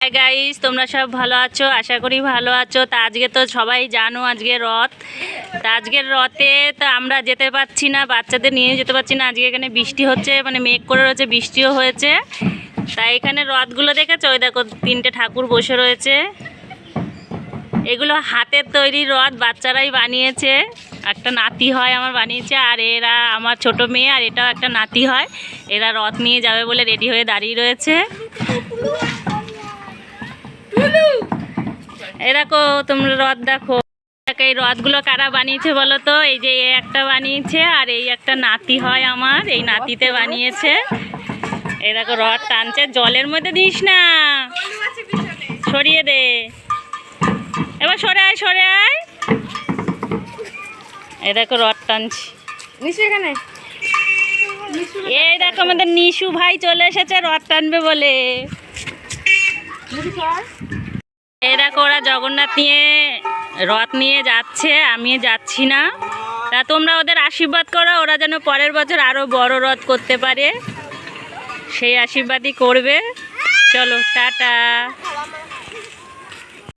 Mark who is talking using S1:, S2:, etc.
S1: Hi guys, তোমরা সব ভালো আছো? আশা করি ভালো আছো। তা আজকে তো সবাই জানো আজকে রথ। তা আজকের রথে তো আমরা যেতে পারছি না, বাচ্চাদের নিয়ে যেতে পারছি না। আজকে এখানে বৃষ্টি হচ্ছে, মানে মেঘ করে রয়েছে, বৃষ্টিও হয়েছে। তাই এখানে রথগুলো দেখেছো? ওই দেখো 3টে ঠাকুর বসে রয়েছে। এগুলো হাতের তৈরি রথ, বাচ্চারাই বানিয়েছে। একটা নাতি হয় আমার বানিয়েছে, আর এরা আমার ছোট মেয়ে, আর এটাও একটা নাতি হয়। এরা রথ নিয়ে যাবে বলে রেডি হয়ে দাঁড়িয়ে রয়েছে। এরকম তোমরা রথ দেখো। এই রথগুলো কারা বানিয়েছে বলো তো? এই যে এ একটা বানিয়েছে, আর এই একটা নাতি হয় আমার, এই নাতিতে বানিয়েছে। এই দেখো রথ টানছে। জলের মধ্যে দিস না, সরিয়ে দে। এবার সরে আয়, সরে আয়। এই দেখো রথ টানছি। এই দেখো আমাদের নিশু ভাই চলে এসেছে রথ টানবে বলে। এই দেখো ওরা জগন্নাথ নিয়ে রথ নিয়ে যাচ্ছে, আমি যাচ্ছি না। তা তোমরা ওদের আশীর্বাদ করো, ওরা যেন পরের বছর আরো বড় রথ করতে পারে, সেই আশীর্বাদই করবে। চলো টাটা।